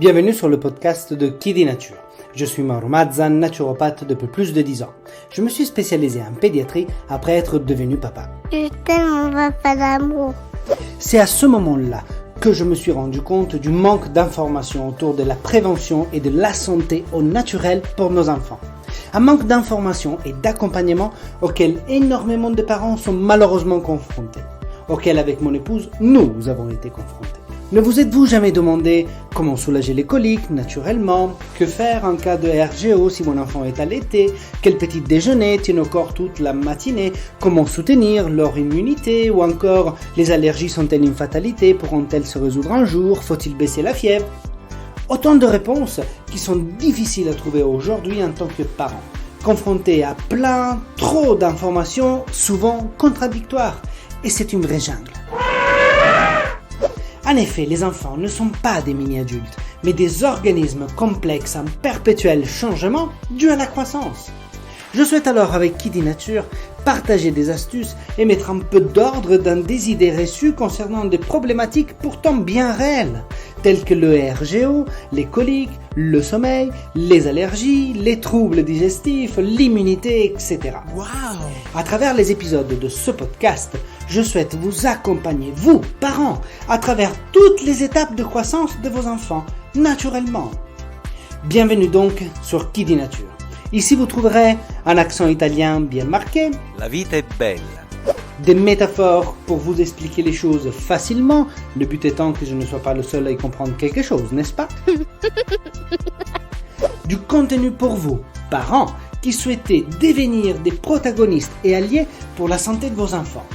Bienvenue sur le podcast de Chi di Nature. Je suis Mauro Mazza, naturopathe depuis plus de 10 ans. Je me suis spécialisé en pédiatrie après être devenu papa. Je t'aime mon papa d'amour. C'est à ce moment-là que je me suis rendu compte du manque d'informations autour de la prévention et de la santé au naturel pour nos enfants. Un manque d'informations et d'accompagnement auquel énormément de parents sont malheureusement confrontés, auquel avec mon épouse, nous avons été confrontés. Ne vous êtes-vous jamais demandé comment soulager les coliques naturellement? Que faire en cas de RGO si mon enfant est allaité? Quel petit déjeuner tient au corps toute la matinée? Comment soutenir leur immunité? Ou encore, les allergies sont-elles une fatalité? Pourront-elles se résoudre un jour? Faut-il baisser la fièvre? Autant de réponses qui sont difficiles à trouver aujourd'hui en tant que parents, confrontés à trop d'informations, souvent contradictoires. Et c'est une vraie jungle. En effet, les enfants ne sont pas des mini-adultes, mais des organismes complexes en perpétuel changement dû à la croissance. Je souhaite alors, avec Chi di Nature, partager des astuces et mettre un peu d'ordre dans des idées reçues concernant des problématiques pourtant bien réelles, telles que le RGO, les coliques, le sommeil, les allergies, les troubles digestifs, l'immunité, etc. Wow. À travers les épisodes de ce podcast, je souhaite vous accompagner, vous, parents, à travers toutes les étapes de croissance de vos enfants, naturellement. Bienvenue donc sur Chi di Nature. Ici, vous trouverez un accent italien bien marqué. La vita è bella. Des métaphores pour vous expliquer les choses facilement, le but étant que je ne sois pas le seul à y comprendre quelque chose, n'est-ce pas? Du contenu pour vous, parents, qui souhaitez devenir des protagonistes et alliés pour la santé de vos enfants.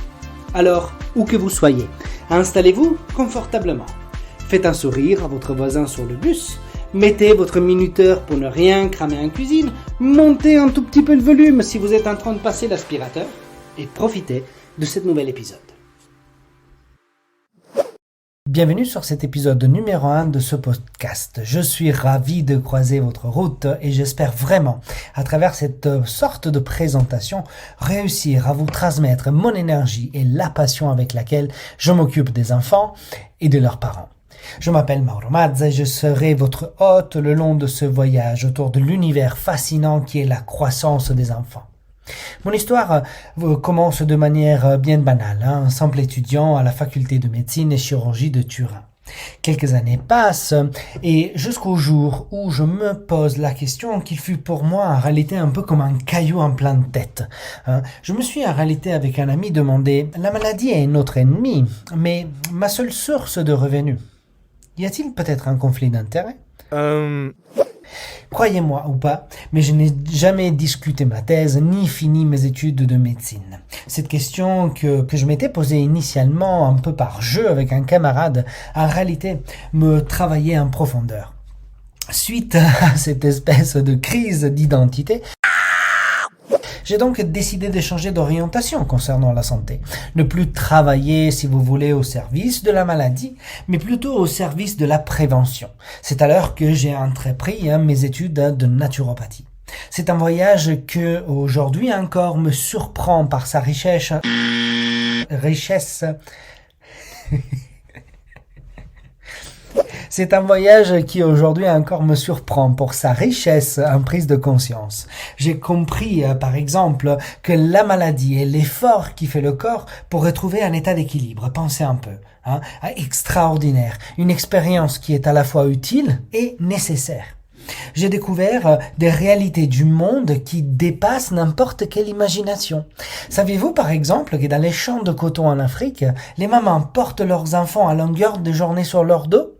Alors, où que vous soyez, installez-vous confortablement. Faites un sourire à votre voisin sur le bus. Mettez votre minuteur pour ne rien cramer en cuisine. Montez un tout petit peu le volume si vous êtes en train de passer l'aspirateur. Et profitez de ce nouvel épisode. Bienvenue sur cet épisode numéro 1 de ce podcast. Je suis ravi de croiser votre route et j'espère vraiment, à travers cette sorte de présentation, réussir à vous transmettre mon énergie et la passion avec laquelle je m'occupe des enfants et de leurs parents. Je m'appelle Mauro Mazza et je serai votre hôte le long de ce voyage autour de l'univers fascinant qui est la croissance des enfants. Mon histoire commence de manière bien banale, un simple étudiant à la faculté de médecine et chirurgie de Turin. Quelques années passent et jusqu'au jour où je me pose la question qu'il fut pour moi en réalité un peu comme un caillou en pleine tête. Je me suis en réalité avec un ami demandé « La maladie est notre ennemi, mais ma seule source de revenus. Y a-t-il peut-être un conflit d'intérêts ?» Croyez-moi ou pas, mais je n'ai jamais discuté ma thèse ni fini mes études de médecine. Cette question que je m'étais posée initialement un peu par jeu avec un camarade, en réalité me travaillait en profondeur. Suite à cette espèce de crise d'identité, j'ai donc décidé de changer d'orientation concernant la santé. Ne plus travailler, si vous voulez, au service de la maladie, mais plutôt au service de la prévention. C'est alors que j'ai entrepris mes études de naturopathie. C'est un voyage que, aujourd'hui encore, me surprend par sa richesse. C'est un voyage qui aujourd'hui encore me surprend pour sa richesse en prise de conscience. J'ai compris, par exemple, que la maladie est l'effort qui fait le corps pour retrouver un état d'équilibre. Pensez un peu, extraordinaire. Une expérience qui est à la fois utile et nécessaire. J'ai découvert des réalités du monde qui dépassent n'importe quelle imagination. Saviez-vous par exemple que dans les champs de coton en Afrique, les mamans portent leurs enfants à longueur de journée sur leur dos?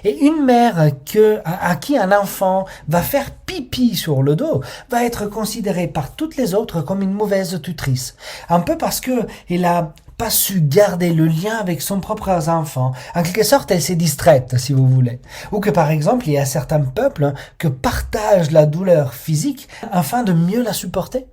Et une mère à qui un enfant va faire pipi sur le dos va être considérée par toutes les autres comme une mauvaise tutrice. Un peu parce que elle a pas su garder le lien avec son propre enfant. En quelque sorte, elle s'est distraite, si vous voulez. Ou que par exemple, il y a certains peuples que partagent la douleur physique afin de mieux la supporter.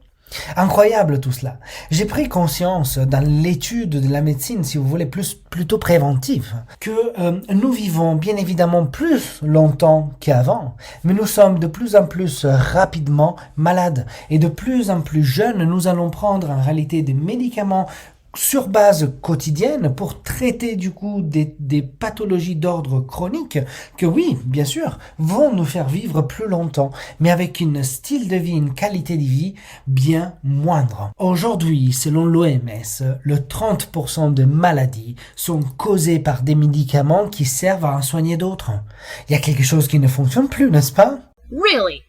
Incroyable tout cela. J'ai pris conscience dans l'étude de la médecine, si vous voulez, plutôt préventive, que nous vivons bien évidemment plus longtemps qu'avant, mais nous sommes de plus en plus rapidement malades et de plus en plus jeunes, nous allons prendre en réalité des médicaments sur base quotidienne pour traiter du coup des pathologies d'ordre chronique que oui, bien sûr, vont nous faire vivre plus longtemps, mais avec un style de vie, une qualité de vie bien moindre. Aujourd'hui, selon l'OMS, le 30% de maladies sont causées par des médicaments qui servent à en soigner d'autres. Il y a quelque chose qui ne fonctionne plus, n'est-ce pas? Really?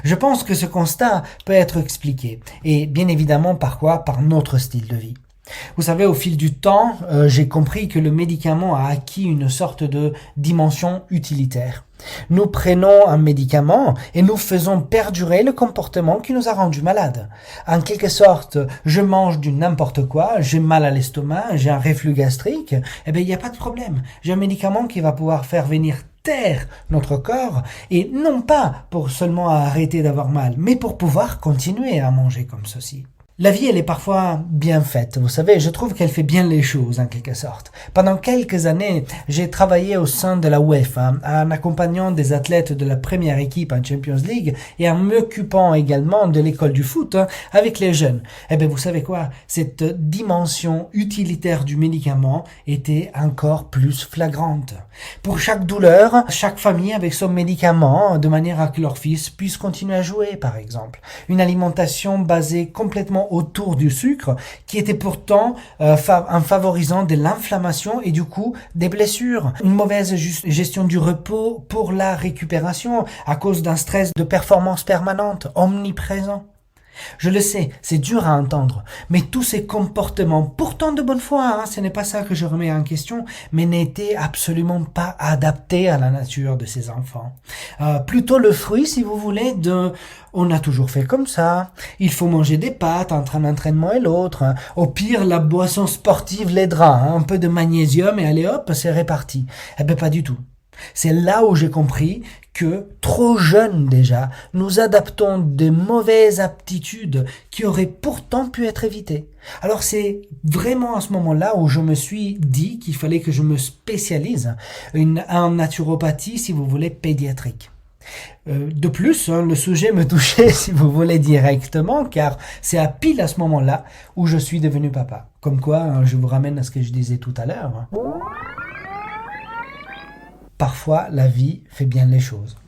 Je pense que ce constat peut être expliqué, et bien évidemment par quoi? Par notre style de vie. Vous savez, au fil du temps, j'ai compris que le médicament a acquis une sorte de dimension utilitaire. Nous prenons un médicament et nous faisons perdurer le comportement qui nous a rendus malades. En quelque sorte, je mange du n'importe quoi, j'ai mal à l'estomac, j'ai un reflux gastrique, eh bien il n'y a pas de problème. J'ai un médicament qui va pouvoir faire venir taire notre corps, et non pas pour seulement arrêter d'avoir mal, mais pour pouvoir continuer à manger comme ceci. La vie, elle est parfois bien faite, vous savez, je trouve qu'elle fait bien les choses en quelque sorte. Pendant quelques années, j'ai travaillé au sein de la UEFA, en accompagnant des athlètes de la première équipe en Champions League et en m'occupant également de l'école du foot avec les jeunes. Eh bien, vous savez quoi? Cette dimension utilitaire du médicament était encore plus flagrante. Pour chaque douleur, chaque famille avec son médicament, de manière à que leur fils puisse continuer à jouer, par exemple. Une alimentation basée complètement autour du sucre, qui était pourtant en favorisant de l'inflammation et du coup des blessures. Une mauvaise gestion du repos pour la récupération à cause d'un stress de performance permanente, omniprésent. Je le sais, c'est dur à entendre, mais tous ces comportements, pourtant de bonne foi, ce n'est pas ça que je remets en question, mais n'étaient absolument pas adaptés à la nature de ces enfants. Plutôt le fruit, si vous voulez, de « on a toujours fait comme ça, il faut manger des pâtes entre un entraînement et l'autre, au pire la boisson sportive l'aidera, un peu de magnésium et allez hop, c'est réparti ». Eh bien pas du tout. C'est là où j'ai compris que, trop jeunes déjà, nous adaptons de mauvaises aptitudes qui auraient pourtant pu être évitées. Alors c'est vraiment à ce moment-là où je me suis dit qu'il fallait que je me spécialise en naturopathie, si vous voulez, pédiatrique. De plus, le sujet me touchait, si vous voulez, directement, car c'est à pile à ce moment-là où je suis devenu papa. Comme quoi, je vous ramène à ce que je disais tout à l'heure. Parfois, la vie fait bien les choses.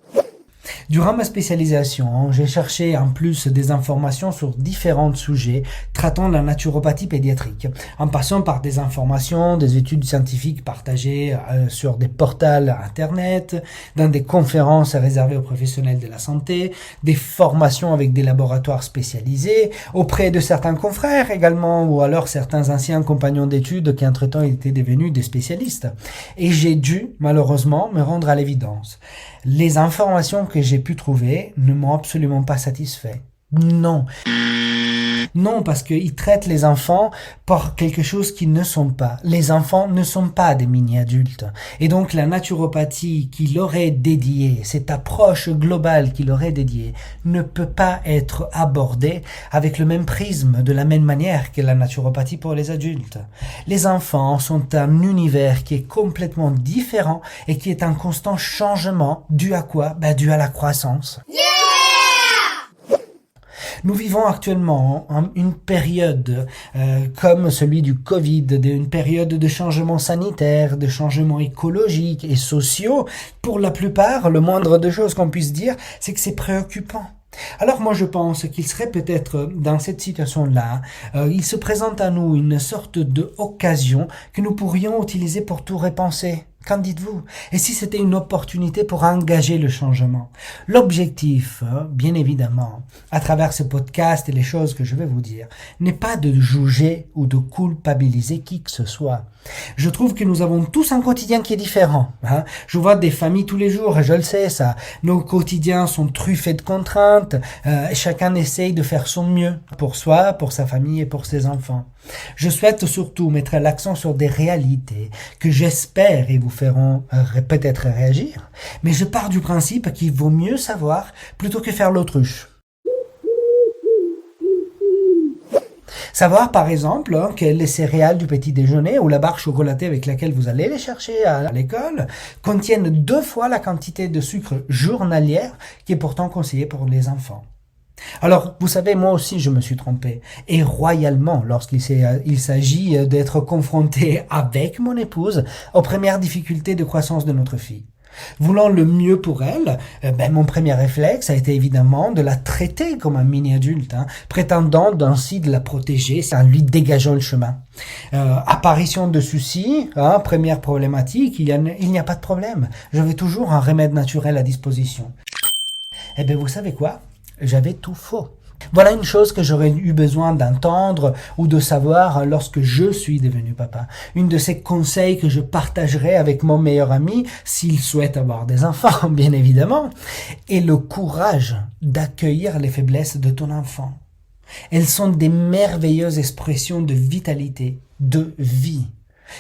Durant ma spécialisation, j'ai cherché en plus des informations sur différents sujets traitant la naturopathie pédiatrique, en passant par des informations, des études scientifiques partagées sur des portals internet, dans des conférences réservées aux professionnels de la santé, des formations avec des laboratoires spécialisés, auprès de certains confrères également, ou alors certains anciens compagnons d'études qui entre-temps étaient devenus des spécialistes. Et j'ai dû, malheureusement, me rendre à l'évidence. Les informations que j'ai pu trouver ne m'ont absolument pas satisfait. Non. Non, parce qu'ils traitent les enfants par quelque chose qu'ils ne sont pas. Les enfants ne sont pas des mini-adultes. Et donc la naturopathie qui leur est dédiée, cette approche globale qui leur est dédiée, ne peut pas être abordée avec le même prisme, de la même manière que la naturopathie pour les adultes. Les enfants sont un univers qui est complètement différent et qui est en constant changement, dû à quoi? Dû à la croissance. Nous vivons actuellement une période comme celui du Covid, une période de changements sanitaires, de changements écologiques et sociaux. Pour la plupart, le moindre de choses qu'on puisse dire, c'est que c'est préoccupant. Alors moi je pense qu'il serait peut-être dans cette situation-là, il se présente à nous une sorte d'occasion que nous pourrions utiliser pour tout repenser. Qu'en dites-vous? Et si c'était une opportunité pour engager le changement? L'objectif, bien évidemment, à travers ce podcast et les choses que je vais vous dire, n'est pas de juger ou de culpabiliser qui que ce soit. Je trouve que nous avons tous un quotidien qui est différent. Je vois des familles tous les jours, et je le sais ça. Nos quotidiens sont truffés de contraintes, chacun essaye de faire son mieux pour soi, pour sa famille et pour ses enfants. Je souhaite surtout mettre l'accent sur des réalités que j'espère et vous feront peut-être réagir, mais je pars du principe qu'il vaut mieux savoir plutôt que faire l'autruche. Savoir par exemple que les céréales du petit déjeuner ou la barre chocolatée avec laquelle vous allez les chercher à l'école contiennent 2 fois la quantité de sucre journalière qui est pourtant conseillée pour les enfants. Alors, vous savez, moi aussi je me suis trompé, et royalement il s'agit d'être confronté avec mon épouse aux premières difficultés de croissance de notre fille. Voulant le mieux pour elle, mon premier réflexe a été évidemment de la traiter comme un mini-adulte, prétendant ainsi de la protéger en lui dégageant le chemin. Apparition de soucis, première problématique, il n'y a pas de problème. J'avais toujours un remède naturel à disposition. Vous savez quoi? J'avais tout faux. Voilà une chose que j'aurais eu besoin d'entendre ou de savoir lorsque je suis devenu papa. Une de ces conseils que je partagerai avec mon meilleur ami s'il souhaite avoir des enfants, bien évidemment, est le courage d'accueillir les faiblesses de ton enfant. Elles sont des merveilleuses expressions de vitalité, de vie.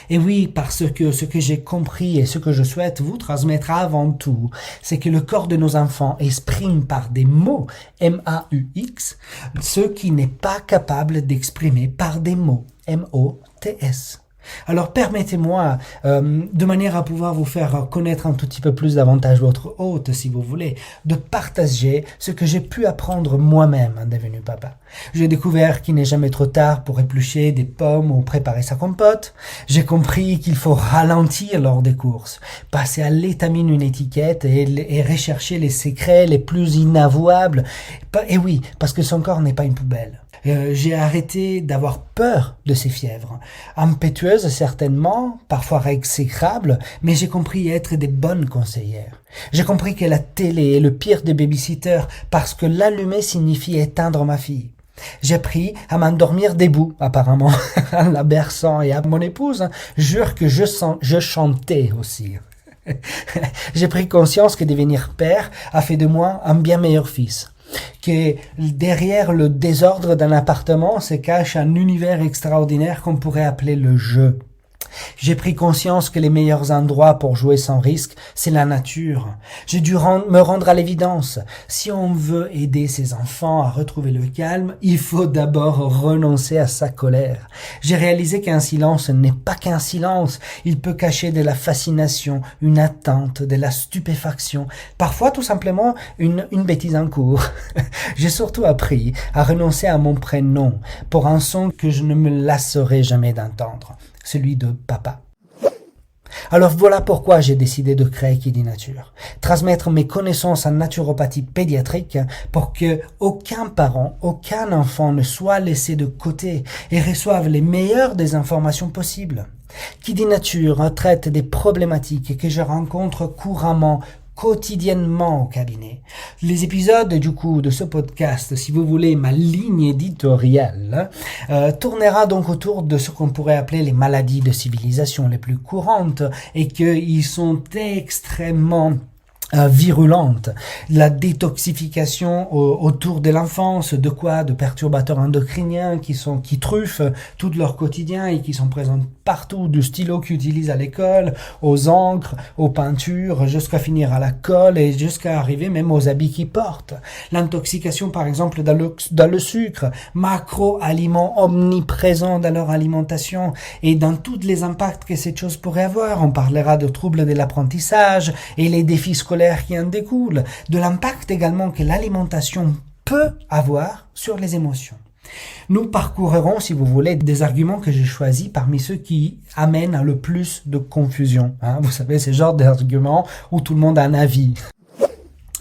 Et oui, parce que ce que j'ai compris et ce que je souhaite vous transmettre avant tout, c'est que le corps de nos enfants exprime par des mots, M-A-U-X, ce qui n'est pas capable d'exprimer par des mots, M-O-T-S. Alors permettez-moi, de manière à pouvoir vous faire connaître un tout petit peu plus davantage votre hôte, si vous voulez, de partager ce que j'ai pu apprendre moi-même en devenu papa. J'ai découvert qu'il n'est jamais trop tard pour éplucher des pommes ou préparer sa compote. J'ai compris qu'il faut ralentir lors des courses, passer à l'étamine une étiquette et rechercher les secrets les plus inavouables. Et oui, parce que son corps n'est pas une poubelle. J'ai arrêté d'avoir peur de ces fièvres. Impétueuses certainement, parfois exécrables, mais j'ai compris être des bonnes conseillères. J'ai compris que la télé est le pire des babysitters parce que l'allumer signifie éteindre ma fille. J'ai appris à m'endormir debout, apparemment, en la berçant, et à mon épouse jure que je chantais aussi. J'ai pris conscience que devenir père a fait de moi un bien meilleur fils. Que derrière le désordre d'un appartement se cache un univers extraordinaire qu'on pourrait appeler le jeu. J'ai pris conscience que les meilleurs endroits pour jouer sans risque, c'est la nature. J'ai dû me rendre à l'évidence. Si on veut aider ses enfants à retrouver le calme, il faut d'abord renoncer à sa colère. J'ai réalisé qu'un silence n'est pas qu'un silence. Il peut cacher de la fascination, une attente, de la stupéfaction, parfois tout simplement une bêtise en cours. J'ai surtout appris à renoncer à mon prénom pour un son que je ne me lasserai jamais d'entendre. Celui de papa. Alors voilà pourquoi j'ai décidé de créer Qui dit Nature. Transmettre mes connaissances en naturopathie pédiatrique pour que aucun parent, aucun enfant ne soit laissé de côté et reçoive les meilleures des informations possibles. Qui dit Nature traite des problématiques que je rencontre couramment, quotidiennement au cabinet. Les épisodes de ce podcast, si vous voulez ma ligne éditoriale, tournera donc autour de ce qu'on pourrait appeler les maladies de civilisation les plus courantes et qu'ils sont extrêmement virulente, la détoxification autour de l'enfance, de perturbateurs endocriniens qui truffent tout leur quotidien et qui sont présents partout, du stylo qu'ils utilisent à l'école, aux encres, aux peintures, jusqu'à finir à la colle et jusqu'à arriver même aux habits qu'ils portent. L'intoxication par exemple dans le sucre, macro-aliments omniprésents dans leur alimentation et dans tous les impacts que cette chose pourrait avoir. On parlera de troubles de l'apprentissage et les défis scolaires qui en découlent, de l'impact également que l'alimentation peut avoir sur les émotions. Nous parcourrons, si vous voulez, des arguments que j'ai choisis parmi ceux qui amènent le plus de confusion. Vous savez, c'est le genre d'arguments où tout le monde a un avis.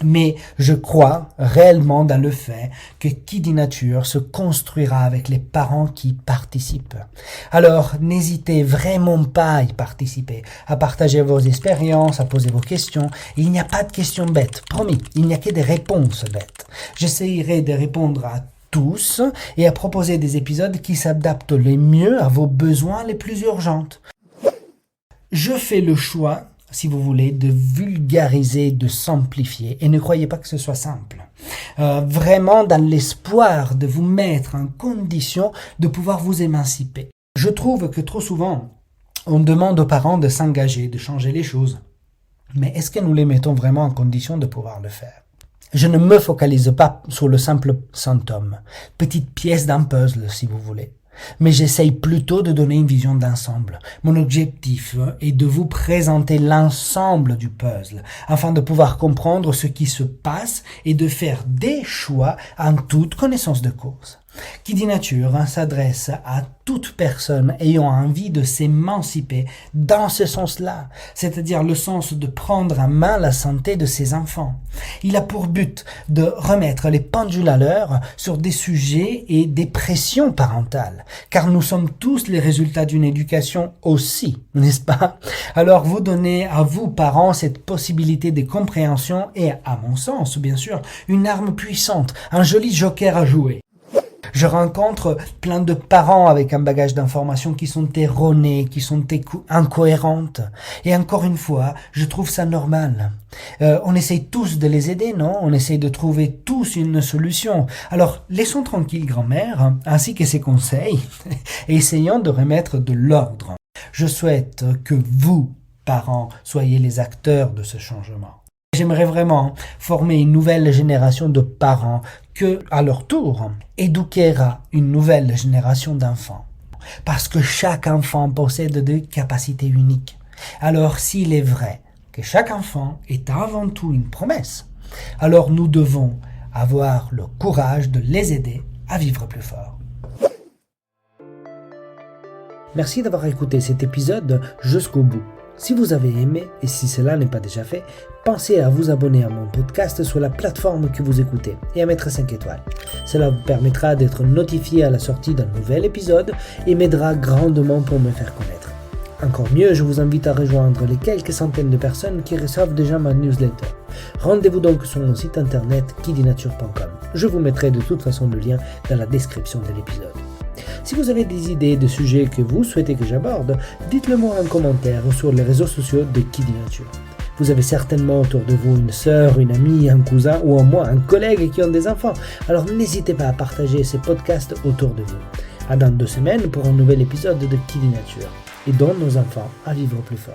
Mais je crois réellement dans le fait que Qui dit Nature se construira avec les parents qui participent. Alors, n'hésitez vraiment pas à y participer, à partager vos expériences, à poser vos questions. Et il n'y a pas de questions bêtes, promis, il n'y a que des réponses bêtes. J'essayerai de répondre à tous et à proposer des épisodes qui s'adaptent le mieux à vos besoins les plus urgents. Je fais le choix, si vous voulez, de vulgariser, de simplifier. Et ne croyez pas que ce soit simple. Vraiment dans l'espoir de vous mettre en condition de pouvoir vous émanciper. Je trouve que trop souvent, on demande aux parents de s'engager, de changer les choses. Mais est-ce que nous les mettons vraiment en condition de pouvoir le faire? Je ne me focalise pas sur le simple symptôme. Petite pièce d'un puzzle, si vous voulez. Mais j'essaye plutôt de donner une vision d'ensemble. Mon objectif est de vous présenter l'ensemble du puzzle, afin de pouvoir comprendre ce qui se passe et de faire des choix en toute connaissance de cause. Qui dit nature s'adresse à toute personne ayant envie de s'émanciper dans ce sens-là, c'est-à-dire le sens de prendre en main la santé de ses enfants. Il a pour but de remettre les pendules à l'heure sur des sujets et des pressions parentales, car nous sommes tous les résultats d'une éducation aussi, n'est-ce pas? Alors vous donnez à vous, parents, cette possibilité de compréhension et, à mon sens, bien sûr, une arme puissante, un joli joker à jouer. Je rencontre plein de parents avec un bagage d'informations qui sont erronées, qui sont incohérentes. Et encore une fois, je trouve ça normal. On essaye tous de les aider, non? On essaye de trouver tous une solution. Alors, laissons tranquille grand-mère, ainsi que ses conseils, et essayons de remettre de l'ordre. Je souhaite que vous, parents, soyez les acteurs de ce changement. J'aimerais vraiment former une nouvelle génération de parents que, à leur tour, éduquera une nouvelle génération d'enfants. Parce que chaque enfant possède des capacités uniques. Alors, s'il est vrai que chaque enfant est avant tout une promesse, alors nous devons avoir le courage de les aider à vivre plus fort. Merci d'avoir écouté cet épisode jusqu'au bout. Si vous avez aimé, et si cela n'est pas déjà fait, pensez à vous abonner à mon podcast sur la plateforme que vous écoutez et à mettre 5 étoiles. Cela vous permettra d'être notifié à la sortie d'un nouvel épisode et m'aidera grandement pour me faire connaître. Encore mieux, je vous invite à rejoindre les quelques centaines de personnes qui reçoivent déjà ma newsletter. Rendez-vous donc sur mon site internet kidinature.com. Je vous mettrai de toute façon le lien dans la description de l'épisode. Si vous avez des idées de sujets que vous souhaitez que j'aborde, dites-le moi en commentaire ou sur les réseaux sociaux de Qui dit Nature. Vous avez certainement autour de vous une sœur, une amie, un cousin ou au moins un collègue qui ont des enfants. Alors n'hésitez pas à partager ces podcasts autour de vous. À dans 2 semaines pour un nouvel épisode de Qui dit Nature. Aidons nos enfants à vivre plus fort.